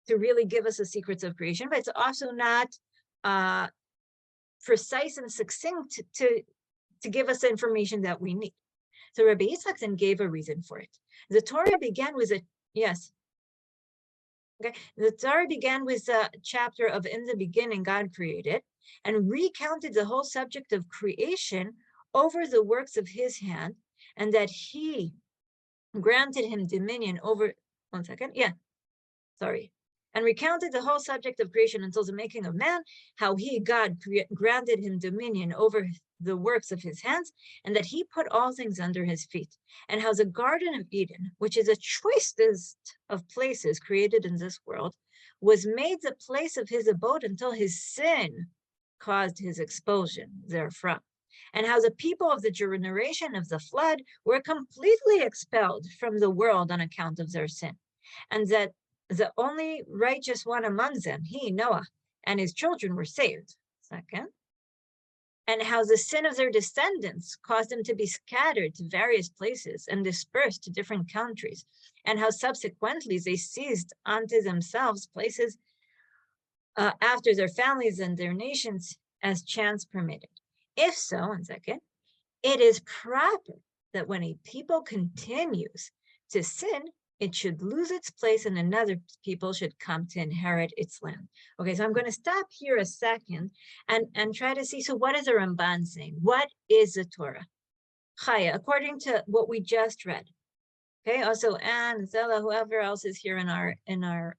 to really give us the secrets of creation, but it's also not precise and succinct to give us the information that we need. So Rabbi Yitzchak then gave a reason for it. The Torah began with yes. Okay, the Torah began with a chapter of in the beginning God created, and recounted the whole subject of creation over the works of his hand, and that he granted him dominion over, one second, and recounted the whole subject of creation until the making of man, how he, God, granted him dominion over the works of his hands, and that he put all things under his feet, and how the Garden of Eden, which is the choicest of places created in this world, was made the place of his abode until his sin caused his expulsion therefrom, and how the people of the generation of the flood were completely expelled from the world on account of their sin, and that the only righteous one among them, he, Noah, and his children were saved. Second, and how the sin of their descendants caused them to be scattered to various places and dispersed to different countries, and how subsequently they seized unto themselves places after their families and their nations as chance permitted. If so, one second, it is proper that when a people continues to sin, it should lose its place and another people should come to inherit its land. Okay, so I'm going to stop here a second and try to see, so what is the Ramban saying? What is the Torah? Chaya, according to what we just read. Okay, also Anne, Zella, whoever else is here in our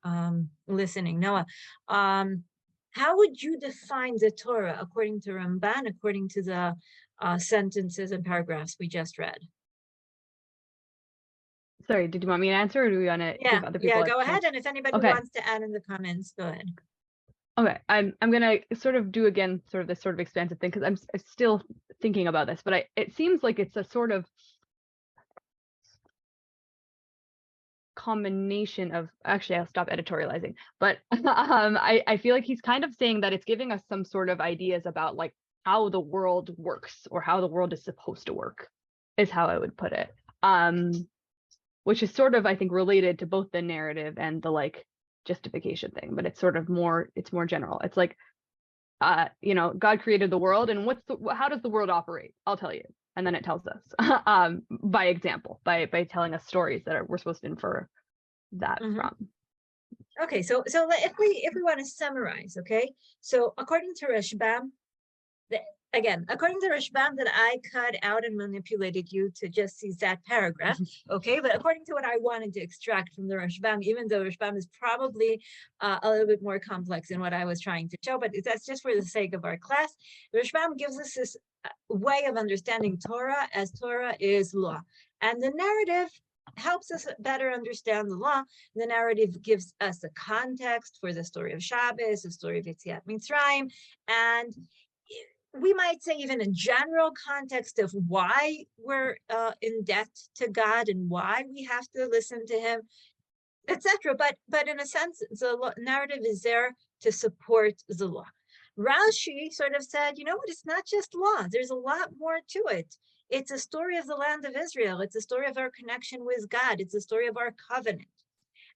listening, Noah. How would you define the Torah according to Ramban, according to the sentences and paragraphs we just read? sorry, did you want me to answer, or do we want to give other people? Yeah, go ahead. And if anybody wants to add in the comments, go ahead. Okay, I'm gonna sort of do again sort of this sort of expansive thing, because I'm still thinking about this, but it seems like it's a sort of combination of, actually I'll stop editorializing, but I feel like he's kind of saying that it's giving us some sort of ideas about like how the world works or how the world is supposed to work, is how I would put it. which is sort of, I think, related to both the narrative and the like justification thing, but it's sort of more general. It's like, God created the world, and how does the world operate? I'll tell you. And then it tells us by example, by telling us stories that we're supposed to infer that from. Okay, so if we want to summarize, okay, so according to Rashbam, according to Rashbam that I cut out and manipulated you to just see that paragraph, okay, but according to what I wanted to extract from the Rashbam, even though Rashbam is probably a little bit more complex than what I was trying to show, but that's just for the sake of our class. Rashbam gives us this way of understanding Torah, as Torah is law, and the narrative helps us better understand the law. The narrative gives us a context for the story of Shabbos, the story of Yetziat Mitzrayim, and we might say even a general context of why we're in debt to God and why we have to listen to him, etc. But in a sense, the narrative is there to support the law. Rashi sort of said, you know what, it's not just law. There's a lot more to it. It's a story of the land of Israel. It's a story of our connection with God. It's a story of our covenant.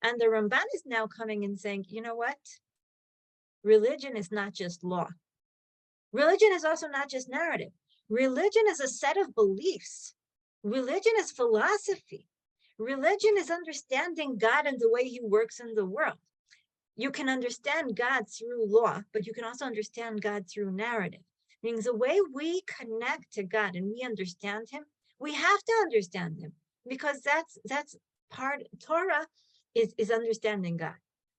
And the Ramban is now coming and saying, you know what? Religion is not just law. Religion is also not just narrative. Religion is a set of beliefs. Religion is philosophy. Religion is understanding God and the way he works in the world. You can understand God through law, but you can also understand God through narrative. Meaning the way we connect to God and we understand him, we have to understand him, because that's part. Torah is understanding God,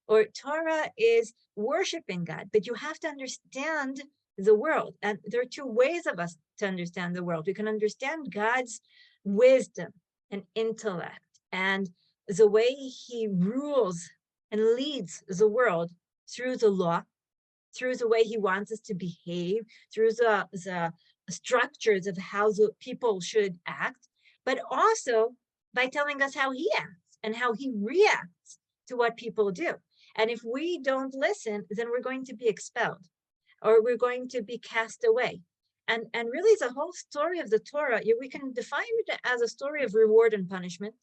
or Torah is worshiping God, but you have to understand the world. And there are two ways of us to understand the world. We can understand God's wisdom and intellect and the way he rules and leads the world through the law, through the way he wants us to behave, through the structures of how the people should act, but also by telling us how he acts and how he reacts to what people do. And if we don't listen, then we're going to be expelled, or we're going to be cast away. And really the whole story of the Torah, we can define it as a story of reward and punishment.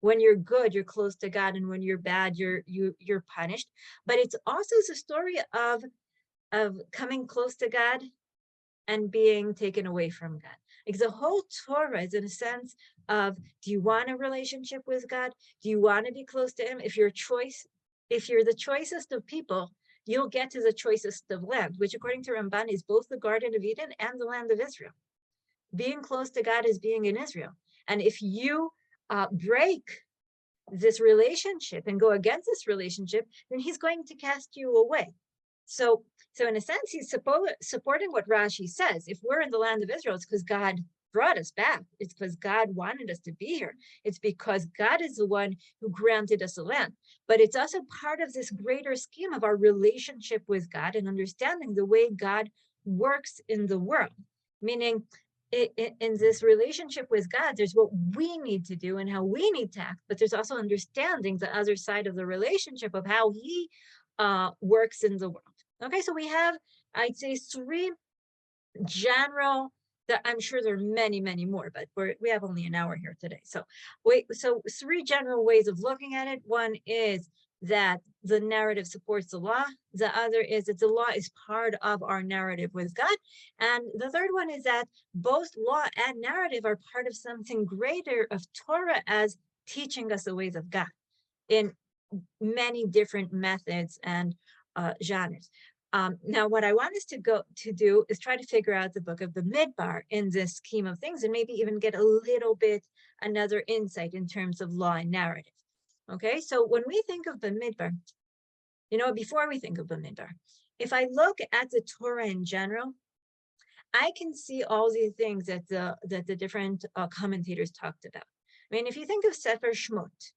When you're good, you're close to God, and when you're bad, you're punished. But it's also the story of coming close to God and being taken away from God. Like the whole Torah is in a sense of, do you want a relationship with God? Do you want to be close to him? If you're the choicest of people, you'll get to the choicest of land, which according to Ramban is both the Garden of Eden and the land of Israel. Being close to God is being in Israel. And if you break this relationship and go against this relationship, then he's going to cast you away. So in a sense, he's supporting what Rashi says. If we're in the land of Israel, it's because God brought us back. It's because God wanted us to be here. It's because God is the one who granted us the land. But it's also part of this greater scheme of our relationship with God and understanding the way God works in the world. Meaning, in this relationship with God, there's what we need to do and how we need to act, but there's also understanding the other side of the relationship of how he works in the world. Okay, so we have, I'd say, three general, that I'm sure there are many, many more, but we have only an hour here today. So three general ways of looking at it. One is that the narrative supports the law. The other is that the law is part of our narrative with God. And the third one is that both law and narrative are part of something greater of Torah as teaching us the ways of God in many different methods and genres. Now, what I want us to do is try to figure out the book of Bemidbar in this scheme of things, and maybe even get a little bit another insight in terms of law and narrative. Okay, so when we think of Bemidbar, before we think of Bemidbar, if I look at the Torah in general, I can see all these things that the different commentators talked about. I mean, if you think of Sefer Shmot,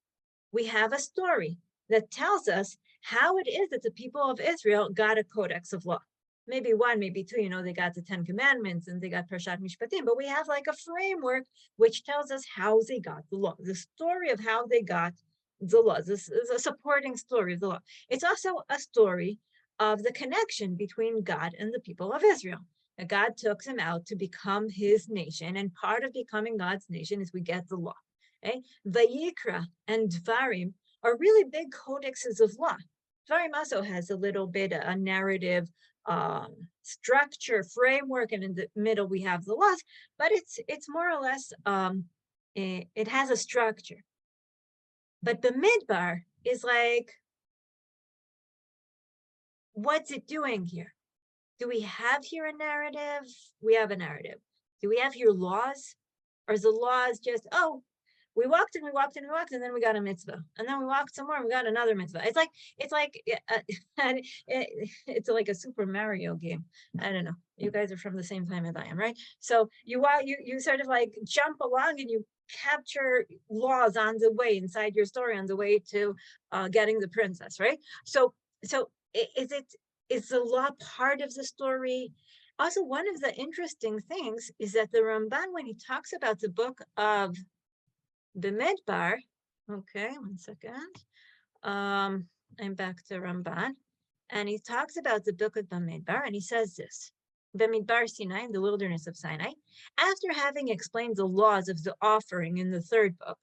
we have a story that tells us how it is that the people of Israel got a codex of law. Maybe one, maybe two, they got the 10 Commandments and they got Parashat Mishpatim, but we have like a framework which tells us how they got the law, the story of how they got the law. This is a supporting story of the law. It's also a story of the connection between God and the people of Israel. That God took them out to become his nation, and part of becoming God's nation is we get the law. Okay, Vayikra and Dvarim are really big codexes of law. Dvarim also has a little bit of a narrative structure, framework, and in the middle we have the laws, but it's more or less, it has a structure. But Bemidbar is like, what's it doing here? Do we have here a narrative? We have a narrative. Do we have here laws? Or is the laws just, oh, we walked and we walked and we walked, and then we got a mitzvah, and then we walked some more and we got another mitzvah. It's like it's like a Super Mario game. I don't know. You guys are from the same time as I am, right? So you sort of like jump along and you capture laws on the way inside your story on the way to getting the princess, right? So is the law part of the story? Also, one of the interesting things is that the Ramban, when he talks about the book of Bemidbar, okay, 1 second. I'm back to Ramban, and he talks about the book of Bemidbar, and he says this: Bemidbar Sinai, in the wilderness of Sinai, after having explained the laws of the offering in the third book,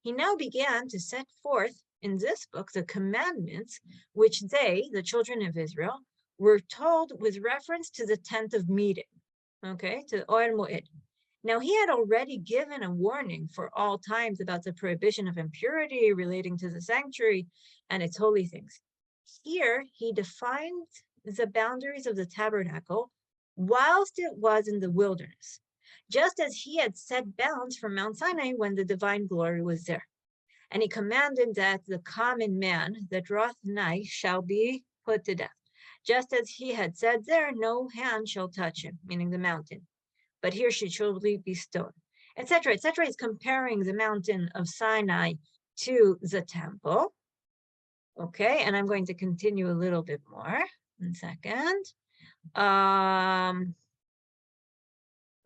he now began to set forth in this book the commandments which they, the children of Israel, were told with reference to the tent of meeting, okay, to Oel Moed. Now, he had already given a warning for all times about the prohibition of impurity relating to the sanctuary and its holy things. Here, he defined the boundaries of the tabernacle whilst it was in the wilderness, just as he had set bounds for Mount Sinai when the divine glory was there. And he commanded that the common man that draweth nigh shall be put to death, just as he had said there, no hand shall touch him, meaning the mountain, but here should surely be stoned, etc., etc. Is comparing the mountain of Sinai to the temple. Okay, and I'm going to continue a little bit more. 1 second.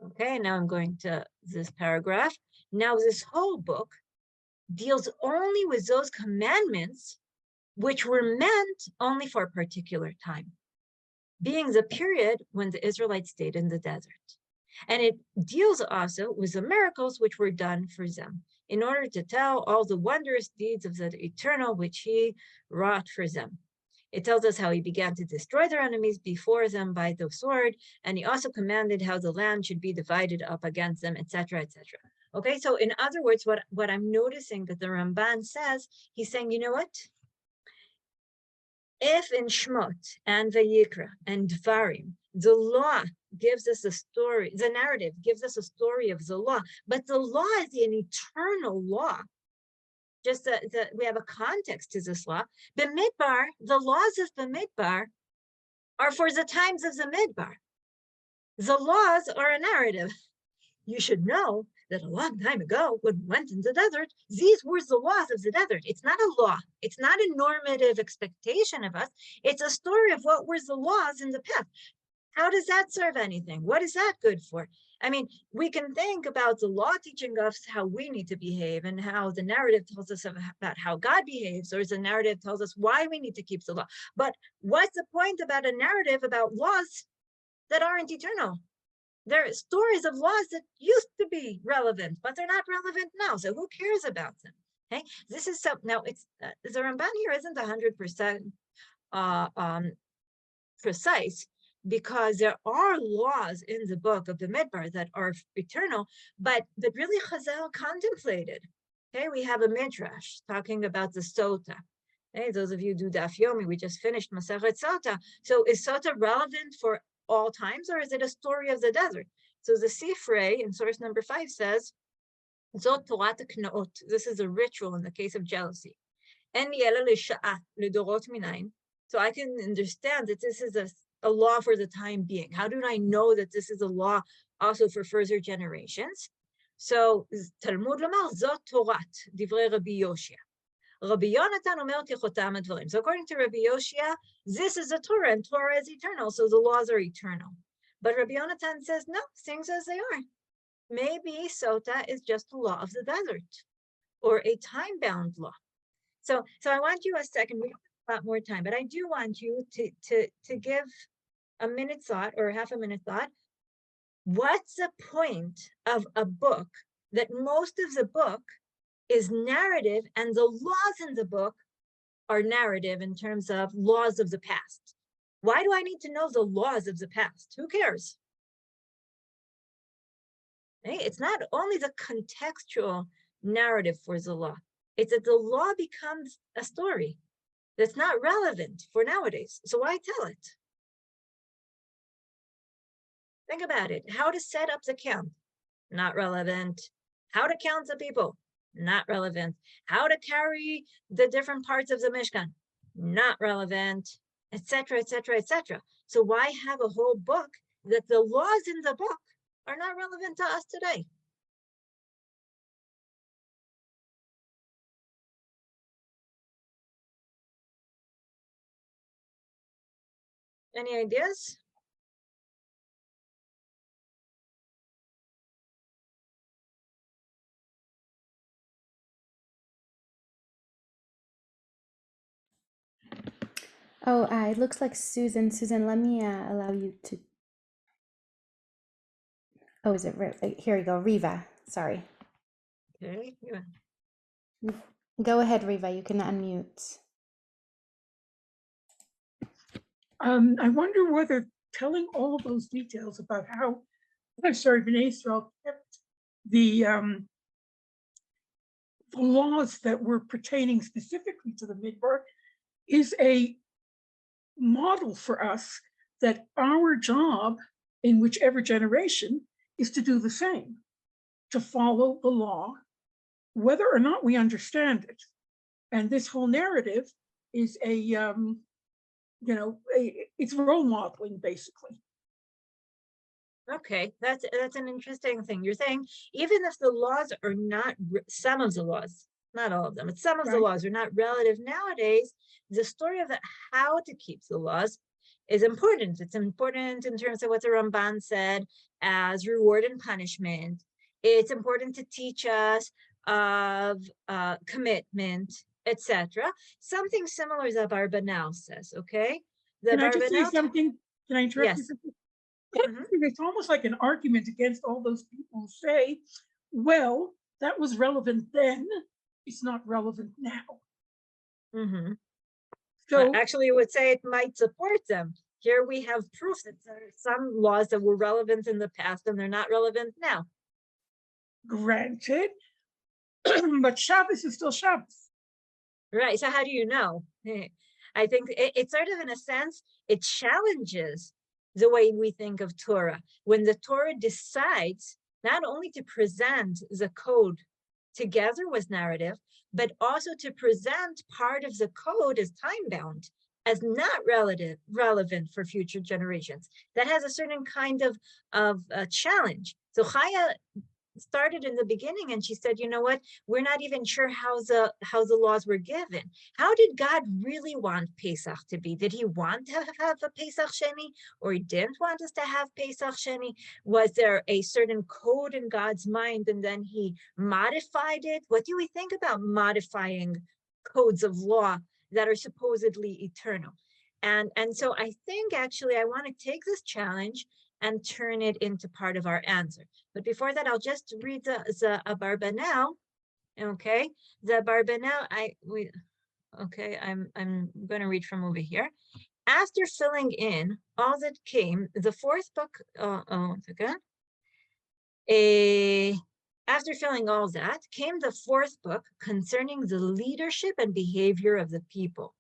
Okay, now I'm going to this paragraph. Now this whole book deals only with those commandments which were meant only for a particular time, being the period when the Israelites stayed in the desert. And it deals also with the miracles which were done for them, in order to tell all the wondrous deeds of the Eternal which he wrought for them. It tells us how he began to destroy their enemies before them by the sword, and he also commanded how the land should be divided up against them, etc., etc. Okay, so in other words, what I'm noticing that the Ramban says, he's saying, you know what? If in Shmot and Vayikra and Dvarim, the law gives us a story, the narrative gives us a story of the law, but the law is an eternal law. Just that we have a context to this law. Bemidbar, the laws of Bemidbar are for the times of the Midbar. The laws are a narrative. You should know that a long time ago, when we went in the desert, these were the laws of the desert. It's not a law. It's not a normative expectation of us. It's a story of what were the laws in the past. How does that serve anything? What is that good for? I mean, we can think about the law teaching us how we need to behave and how the narrative tells us about how God behaves, or the narrative tells us why we need to keep the law. But what's the point about a narrative about laws that aren't eternal? There are stories of laws that used to be relevant, but they're not relevant now. So who cares about them? Okay, this is so. Now it's the Ramban here isn't 100% precise, because there are laws in the book of the Midbar that are eternal, but really Chazal contemplated. Okay, we have a midrash talking about the sota. Okay, those of you who do Daf Yomi, we just finished Masechet Sota. So is sota relevant for all times, or is it a story of the desert? So the Sifrei in source number 5 says, Zot Torat Knaot. This is a ritual in the case of jealousy. En yela l'sha'ah l'dorot minayin. So I can understand that this is a law for the time being. How do I know that this is a law also for further generations? So Talmud Lamar Zot Torat Divrei Rabbi Yoshia. Rabbi Yonatan Omer Kechotam Advarim. So according to Rabbi Yoshia, this is a Torah, and Torah is eternal, so the laws are eternal. But Rabbi Yonatan says, no, things as they are. Maybe Sota is just a law of the desert, or a time-bound law. So I want you a second, we don't have a lot more time, but I do want you to give a minute thought or half a minute thought. What's the point of a book that most of the book is narrative, and the laws in the book are narrative in terms of laws of the past. Why do I need to know the laws of the past? Who cares? Okay? It's not only the contextual narrative for the law, it's that the law becomes a story that's not relevant for nowadays. So why tell it? Think about it. How to set up the count, not relevant. How to count the people, not relevant. How to carry the different parts of the Mishkan, not relevant, etc., etc., etc. So why have a whole book that the laws in the book are not relevant to us today? Any ideas? Oh, it looks like Susan. Susan, let me allow you to. Oh, is it here? We go, Riva. Sorry. Okay. Yeah. Go ahead, Riva. You can unmute. I wonder whether telling all of those details about how, Bnei Israel kept the laws that were pertaining specifically to the Midbar is a model for us, that our job in whichever generation is to do the same, to follow the law, whether or not we understand it. And this whole narrative is it's role modeling, basically. Okay, that's an interesting thing. You're saying even if the laws are not, some of the laws, not all of them, but some of the laws are not relative nowadays, the story of how to keep the laws is important. It's important in terms of what the Ramban said as reward and punishment. It's important to teach us of commitment, etc. Something similar the Barbanel says, okay? Can I just say something? Can I interrupt you? Yes. It's almost like an argument against all those people who say, well, that was relevant then, it's not relevant now. So actually, you would say it might support them. Here we have proof that there are some laws that were relevant in the past and they're not relevant now. Granted, but Shabbos is still Shabbos. Right, so how do you know? I think it's sort of, in a sense, it challenges the way we think of Torah. When the Torah decides not only to present the code together with narrative, but also to present part of the code as time-bound, as not relevant for future generations. That has a certain kind of challenge. So Chaya started in the beginning and she said, you know what, we're not even sure how the laws were given. How did God really want Pesach to be? Did he want to have a Pesach Sheni, or he didn't want us to have Pesach Sheni? Was there a certain code in God's mind and then he modified it? What do we think about modifying codes of law that are supposedly eternal? And so I think actually I want to take this challenge and turn it into part of our answer. But before that, I'll just read the Barbanel. Okay, the Barbanel. I'm going to read from over here. After filling in all that came, the fourth book. After filling all that came the fourth book concerning the leadership and behavior of the people,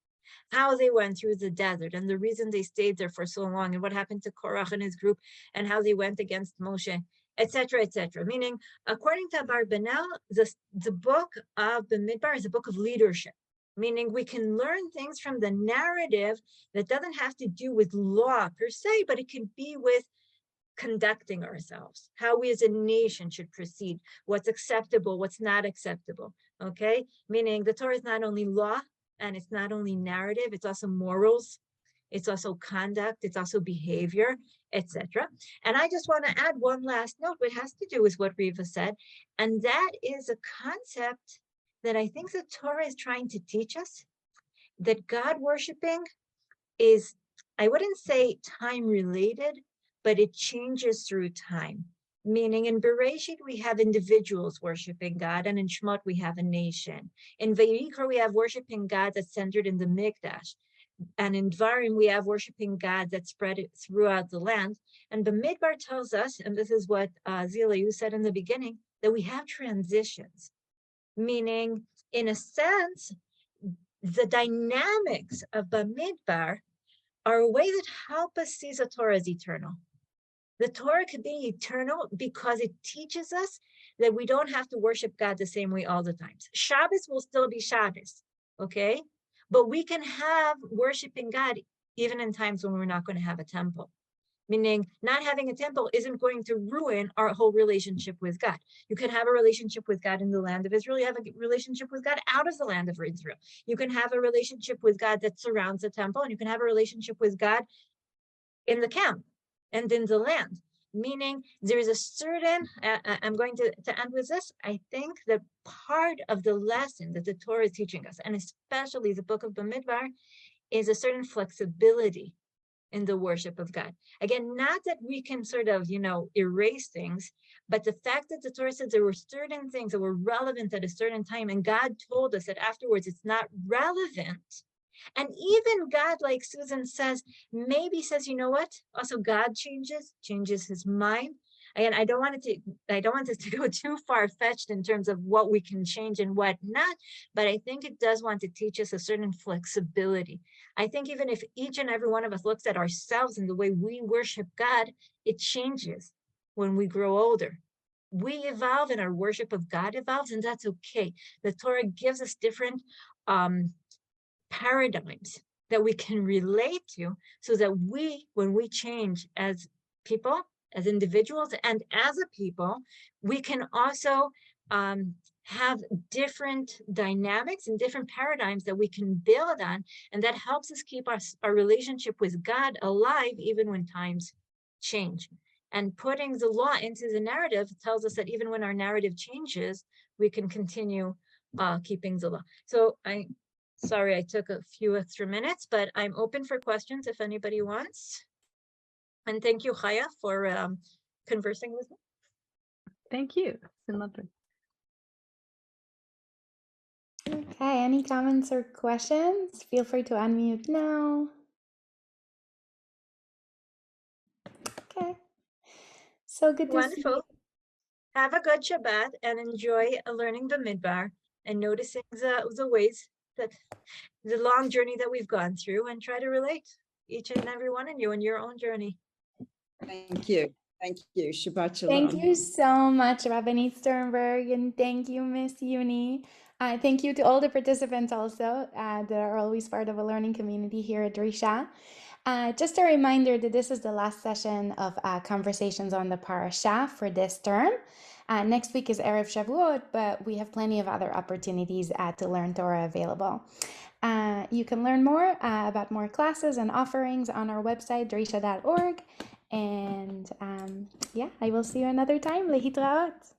how they went through the desert and the reason they stayed there for so long, and what happened to Korach and his group, and how they went against Moshe, etc., etc. Meaning, according to Barbanel, the book of Bemidbar is a book of leadership, meaning we can learn things from the narrative that doesn't have to do with law per se, but it can be with conducting ourselves, how we as a nation should proceed, what's acceptable, what's not acceptable, okay? Meaning the Torah is not only law, and it's not only narrative, it's also morals, it's also conduct, it's also behavior, etc. And I just want to add one last note, which has to do with what Riva said, and that is a concept that I think the Torah is trying to teach us, that God worshiping is, I wouldn't say time related, but it changes through time. Meaning in Bereshit, we have individuals worshiping God, and in Shemot, we have a nation. In Vayikra, we have worshiping God that's centered in the Mikdash. And in Dvarim, we have worshiping God that spread it throughout the land. And Bemidbar tells us, and this is what Zila, you said in the beginning, that we have transitions. Meaning, in a sense, the dynamics of Bemidbar are a way that help us see the Torah as eternal. The Torah could be eternal because it teaches us that we don't have to worship God the same way all the times. Shabbos will still be Shabbos, okay? But we can have worshiping God even in times when we're not going to have a temple. Meaning not having a temple isn't going to ruin our whole relationship with God. You can have a relationship with God in the land of Israel. You have a relationship with God out of the land of Israel. You can have a relationship with God that surrounds the temple, and you can have a relationship with God in the camp and in the land. Meaning there is a certain, I'm going to end with this. I think that part of the lesson that the Torah is teaching us, and especially the book of Bemidbar, is a certain flexibility in the worship of God. Again, not that we can sort of, erase things, but the fact that the Torah says there were certain things that were relevant at a certain time, and God told us that afterwards it's not relevant. And even God, like Susan says, maybe says, you know what? Also, God changes his mind. Again, I don't want this to go too far-fetched in terms of what we can change and what not, but I think it does want to teach us a certain flexibility. I think even if each and every one of us looks at ourselves and the way we worship God, it changes when we grow older. We evolve and our worship of God evolves, and that's okay. The Torah gives us different paradigms that we can relate to, so that when we change as people, as individuals, and as a people, we can also have different dynamics and different paradigms that we can build on, and that helps us keep our relationship with God alive even when times change. And putting the law into the narrative tells us that even when our narrative changes, we can continue keeping the law. So sorry, I took a few extra minutes, but I'm open for questions if anybody wants. And thank you, Chaya, for conversing with me. Thank you. It's been lovely. Okay, any comments or questions? Feel free to unmute now. Okay. So good to see you. Wonderful. Have a good Shabbat and enjoy learning Bemidbar and noticing the ways that the long journey that we've gone through, and try to relate each and every one of you in your own journey. Thank you. Thank you. Shabbat shalom. Thank you so much, Rabbanit Sternberg, and thank you, Miss Juni. Thank you to all the participants also that are always part of a learning community here at Drisha. Just a reminder that this is the last session of conversations on the Parashah for this term. Next week is Erev Shavuot, but we have plenty of other opportunities to learn Torah available. You can learn more about more classes and offerings on our website, drisha.org. And yeah, I will see you another time. Lehitraot.